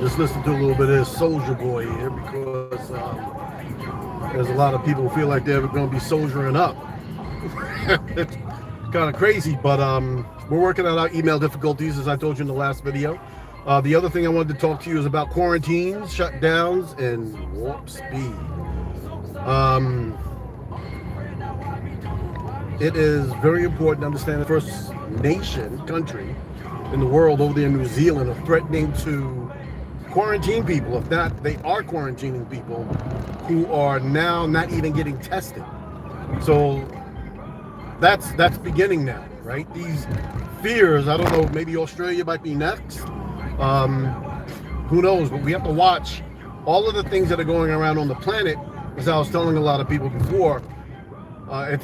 Just listen to a little bit of this Soldier Boy here because there's a lot of people who feel like they're going to be soldiering up. It's kind of crazy, but we're working on our email difficulties, as I told you in the last video. The other thing I wanted to talk to you is about quarantines, shutdowns, and warp speed. It is very important to understand the first nation country in the world over there in New Zealand are threatening to quarantine people. If not, they are quarantining people who are now not even getting tested. So that's beginning now, right? These fears, I don't know, maybe Australia might be next. Who knows? But we have to watch all of the things that are going around on the planet. As I was telling a lot of people before,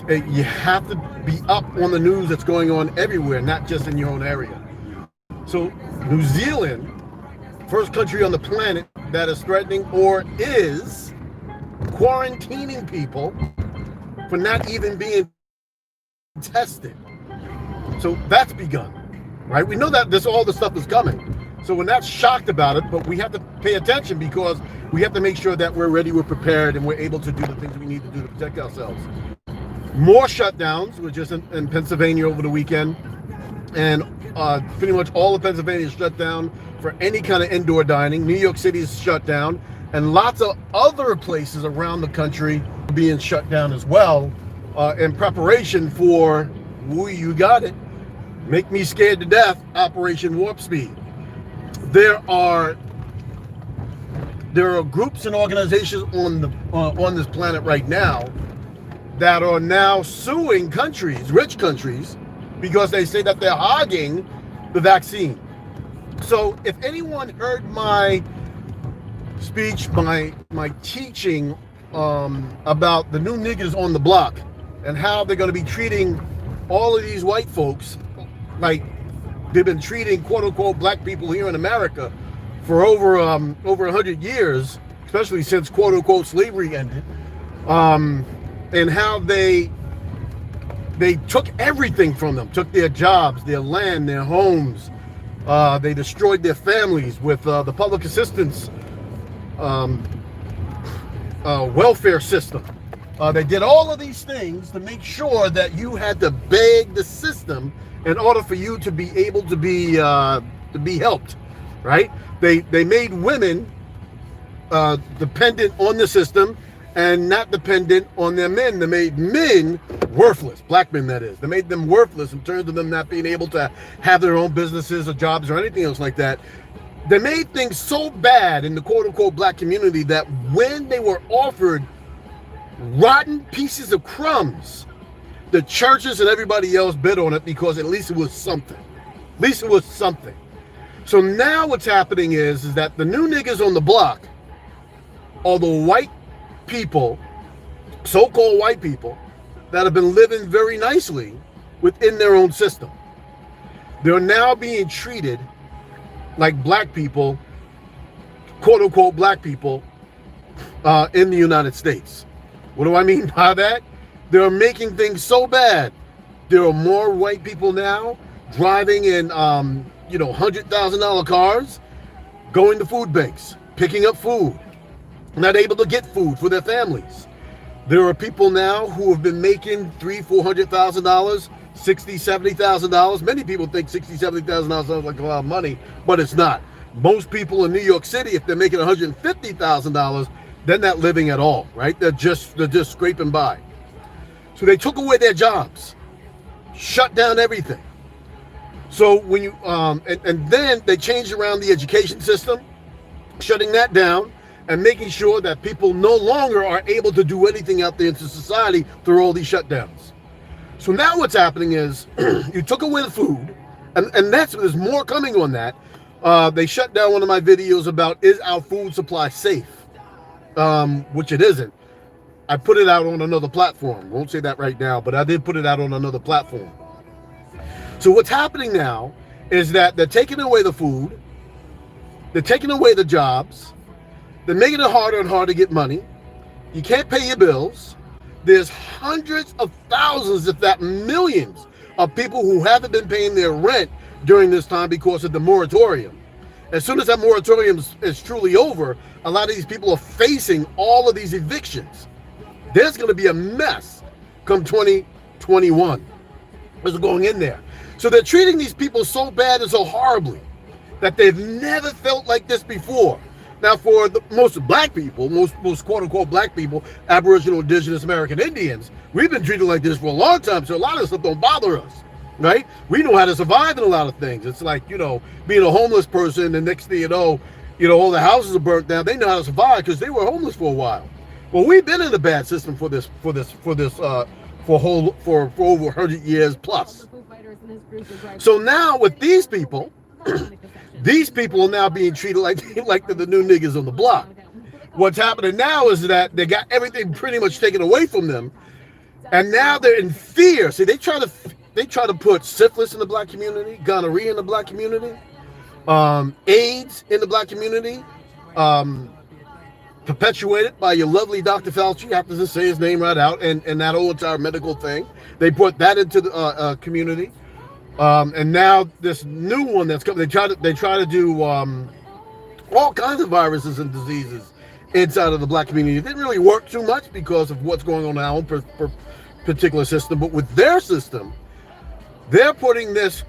you have to be up on the news that's going on everywhere, not just in your own area. So New Zealand, first country on the planet that is threatening or is quarantining people for not even being tested. So that's begun, right? We know that all this stuff is coming. So we're not shocked about it, but we have to pay attention because we have to make sure that we're ready, we're prepared, and we're able to do the things we need to do to protect ourselves. More shutdowns. We're just in Pennsylvania over the weekend, and pretty much all of Pennsylvania is shut down for any kind of indoor dining. New York City is shut down, and lots of other places around the country are being shut down as well in preparation for, you got it, make me scared to death, Operation Warp Speed. There are groups and organizations on this planet right now that are now suing countries, rich countries, because they say that they're hogging the vaccine. So if anyone heard my speech, my teaching about the new niggas on the block and how they're going to be treating all of these white folks like they've been treating quote-unquote black people here in America for over 100 years, especially since quote-unquote slavery ended, and how they took everything from them, took their jobs, their land, their homes. They destroyed their families with the public assistance welfare system. They did all of these things to make sure that you had to beg the system in order for you to be able to be helped, right? They made women dependent on the system and not dependent on their men. They made men worthless, black men that is. They made them worthless in terms of them not being able to have their own businesses or jobs or anything else like that. They made things so bad in the quote-unquote black community that when they were offered rotten pieces of crumbs, the churches and everybody else bid on it because at least it was something. At least it was something. So now what's happening is that the new niggas on the block are the white people, so-called white people, that have been living very nicely within their own system. They're now being treated like black people, quote-unquote black people, in the United States. What do I mean by that? They're making things so bad. There are more white people now driving in, $100,000 cars, going to food banks, picking up food, not able to get food for their families. There are people now who have been making $300,000, $400,000, $60,000, $70,000. Many people think $60,000, $70,000 sounds like a lot of money, but it's not. Most people in New York City, if they're making $150,000, they're not living at all, right? They're just scraping by. So they took away their jobs, shut down everything. So when you and then they changed around the education system, shutting that down and making sure that people no longer are able to do anything out there into society through all these shutdowns. So now what's happening is you took away the food, and there's more coming on that. They shut down one of my videos about is our food supply safe, which it isn't. I put it out on another platform. Won't say that right now, but I did put it out on another platform. So what's happening now is that they're taking away the food, they're taking away the jobs, they're making it harder and harder to get money. You can't pay your bills. There's hundreds of thousands, if not millions, of people who haven't been paying their rent during this time because of the moratorium. As soon as that moratorium is truly over, a lot of these people are facing all of these evictions. There's going to be a mess come 2021. What's going in there? So they're treating these people so bad and so horribly that they've never felt like this before. Now, for most black people, most quote-unquote black people, Aboriginal, Indigenous, American Indians, we've been treated like this for a long time, so a lot of this stuff don't bother us, right? We know how to survive in a lot of things. It's like, being a homeless person, and next thing you know, all the houses are burnt down. They know how to survive because they were homeless for a while. Well, we've been in a bad system for over 100 years plus. So now with these people, these people are now being treated like the new niggas on the block. What's happening now is that they got everything pretty much taken away from them, and now they're in fear. See, they try to put syphilis in the black community, gonorrhea in the black community, AIDS in the black community, perpetuated by your lovely Dr. Fauci. You have to just say his name right out, and that whole entire medical thing. They put that into the community. And now this new one that's coming, they try to do all kinds of viruses and diseases inside of the black community. It didn't really work too much because of what's going on in our own particular system. But with their system, they're putting this,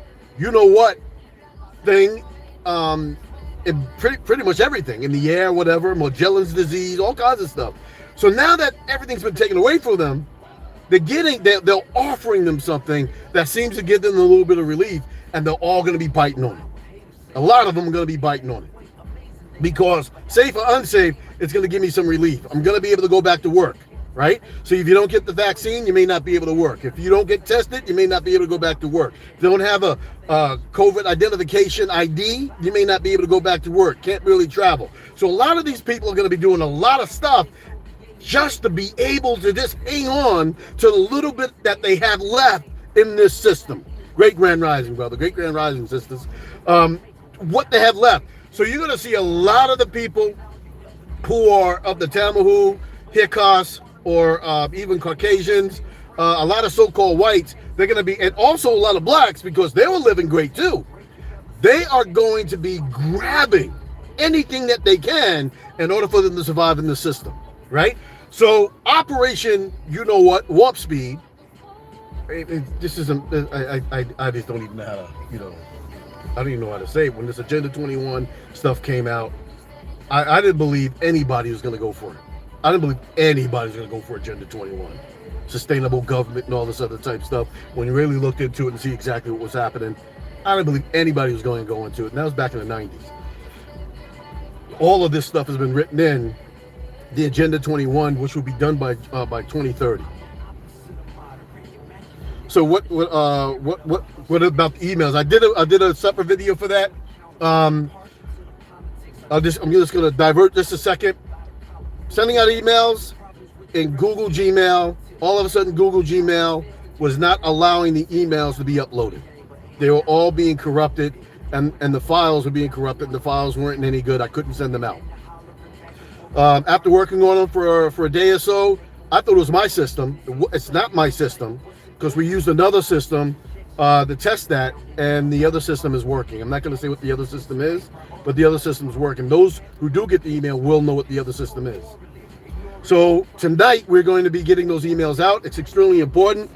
thing in pretty much everything, in the air, whatever, Magellan's disease, all kinds of stuff. So now that everything's been taken away from them, they're offering them something that seems to give them a little bit of relief, and they're all going to be biting on it. A lot of them are going to be biting on it because, safe or unsafe, it's going to give me some relief. I'm going to be able to go back to work, right? So if you don't get the vaccine, you may not be able to work. If you don't get tested, you may not be able to go back to work. If you don't have a COVID identification ID, you may not be able to go back to work. Can't really travel. So a lot of these people are going to be doing a lot of stuff just to be able to just hang on to the little bit that they have left in this system. Great Grand Rising, brother. Great Grand Rising, sisters. What they have left. So you're going to see a lot of the people who are of the Tamahu, Hikkas, or even Caucasians, a lot of so-called whites, they're going to be, and also a lot of blacks, because they were living great too. They are going to be grabbing anything that they can in order for them to survive in the system, right? So Operation, Warp Speed, this isn't, I just don't even know how to, I don't even know how to say it. When this Agenda 21 stuff came out, I didn't believe anybody was going to go for it. I didn't believe anybody's going to go for Agenda 21. Sustainable government and all this other type stuff. When you really looked into it and see exactly what was happening, I didn't believe anybody was going to go into it. And that was back in the 90s. All of this stuff has been written in the Agenda 21, which will be done by 2030. So what about the emails? I did a separate video for that. I'm just going to divert just a second. Sending out emails in Google Gmail. All of a sudden, Google Gmail was not allowing the emails to be uploaded. They were all being corrupted, and the files were being corrupted. The files weren't any good. I couldn't send them out. After working on them for a day or so, I thought it was my system. It's not my system, because we used another system to test that, and the other system is working. I'm not going to say what the other system is, but the other system is working. Those who do get the email will know what the other system is. So tonight we're going to be getting those emails out. It's extremely important.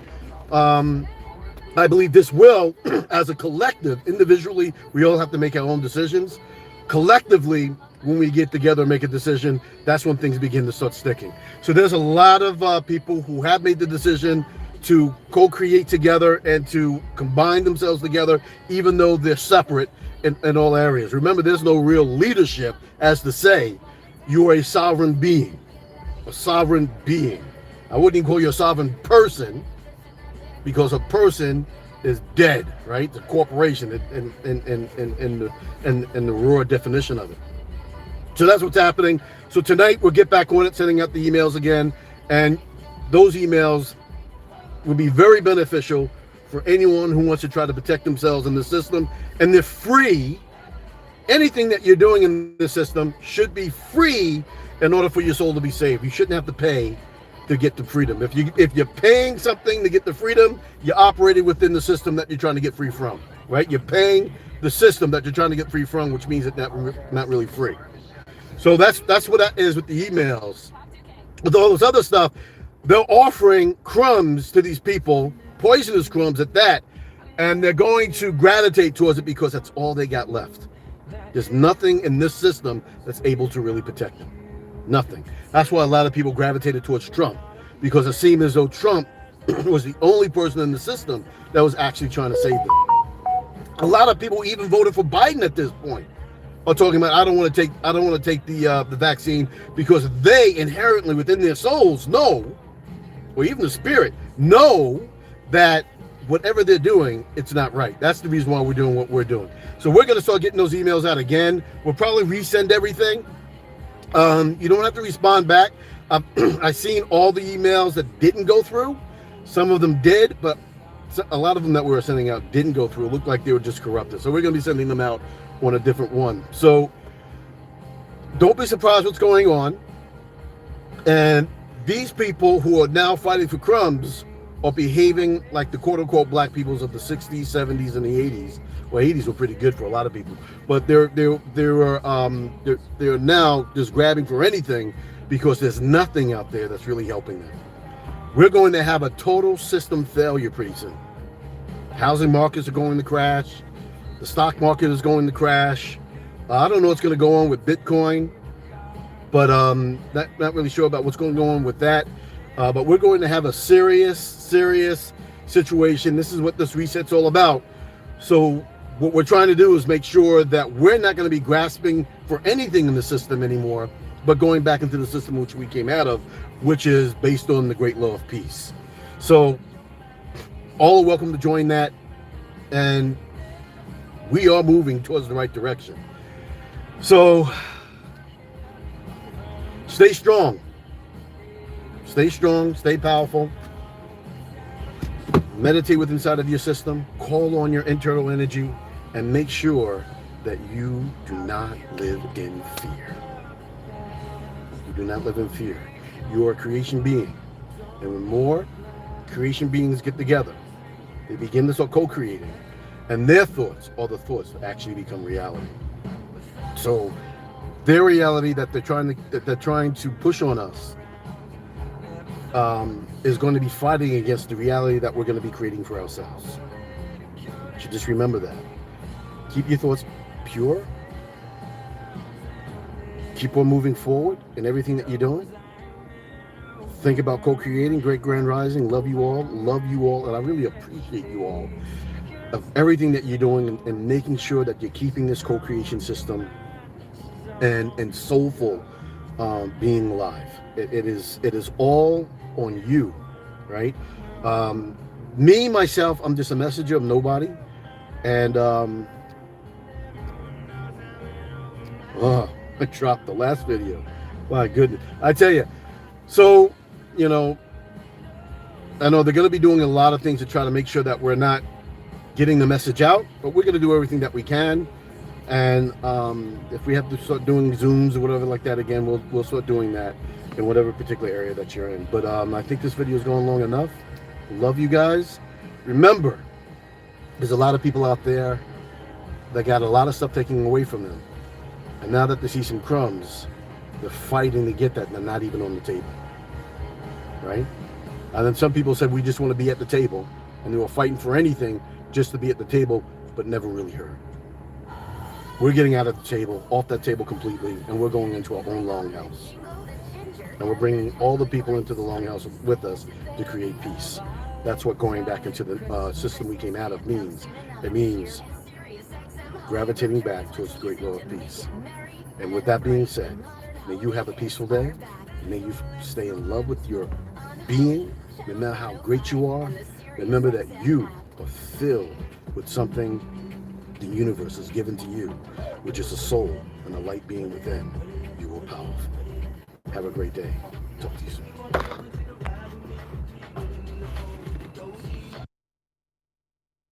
I believe this will, as a collective, individually, we all have to make our own decisions. Collectively, when we get together and make a decision, that's when things begin to start sticking. So there's a lot of people who have made the decision to co-create together and to combine themselves together, even though they're separate in all areas. Remember, there's no real leadership, as to say, you are a sovereign being. A sovereign being. I wouldn't even call you a sovereign person, because a person is dead, right? It's a corporation in the raw definition of it. So that's what's happening. So tonight we'll get back on it, sending out the emails again, and those emails will be very beneficial for anyone who wants to try to protect themselves in the system. And they're free. Anything that you're doing in the system should be free in order for your soul to be saved. You shouldn't have to pay to get the freedom. If you're paying something to get the freedom, you're operating within the system that you're trying to get free from, right? You're paying the system that you're trying to get free from, which means it's not really free. So that's what that is with the emails. With all this other stuff, they're offering crumbs to these people, poisonous crumbs at that, and they're going to gravitate towards it because that's all they got left. There's nothing in this system that's able to really protect them. Nothing. That's why a lot of people gravitated towards Trump, because it seemed as though Trump was the only person in the system that was actually trying to save them. A lot of people even voted for Biden at this point are talking about, I don't want to take the vaccine, because they inherently within their souls know, or even the spirit know, that whatever they're doing, it's not right. That's the reason why we're doing what we're doing. So we're going to start getting those emails out again. We'll probably resend everything. You don't have to respond back. I've seen all the emails that didn't go through. Some of them did, but a lot of them that we were sending out didn't go through. It looked like they were just corrupted. So we're going to be sending them out on a different one. So don't be surprised what's going on. And these people who are now fighting for crumbs are behaving like the quote-unquote black peoples of the 60s, 70s, and the 80s. Well, 80s were pretty good for a lot of people, but they're now just grabbing for anything because there's nothing out there that's really helping them. We're going to have a total system failure pretty soon. Housing markets are going to crash. The stock market is going to crash. I don't know what's going to go on with Bitcoin, but not really sure about what's going to go on with that. But we're going to have a serious situation. This is what this reset's all about. So what we're trying to do is make sure that we're not going to be grasping for anything in the system anymore, but going back into the system which we came out of, which is based on the great law of peace. So all are welcome to join that, and we are moving towards the right direction. So stay strong. Stay strong, stay powerful. Meditate with inside of your system. Call on your internal energy, and make sure that you do not live in fear. You do not live in fear. You are a creation being. And when more creation beings get together, they begin to start co-creating. And their thoughts are the thoughts that actually become reality. So their reality that they're trying to push on us is going to be fighting against the reality that we're going to be creating for ourselves. You should just remember that. Keep your thoughts pure. Keep on moving forward in everything that you're doing. Think about co-creating. Great Grand Rising. Love you all, and I really appreciate you all of everything that you're doing, and making sure that you're keeping this co-creation system and soulful being alive. It is all on you, right? Me, myself, I'm just a messenger of nobody. And I dropped the last video. My goodness. I tell you. So, I know they're going to be doing a lot of things to try to make sure that we're not getting the message out, but we're going to do everything that we can. And if we have to start doing Zooms or whatever like that again, we'll start doing that in whatever particular area that you're in. But I think this video is going long enough. Love you guys. Remember, there's a lot of people out there that got a lot of stuff taken away from them. And now that they see some crumbs, they're fighting to get that, and they're not even on the table. Right? And then some people said, we just want to be at the table. And they were fighting for anything just to be at the table, but never really heard. We're getting out of the table, off that table completely, and we're going into our own longhouse. And we're bringing all the people into the longhouse with us to create peace. That's what going back into the system we came out of means. It means gravitating back towards the great law of peace. And with that being said, may you have a peaceful day. May you stay in love with your being. Remember how great you are. Remember that you are filled with something the universe has given to you, which is a soul and a light being within. You are powerful. Have a great day. Talk to you soon.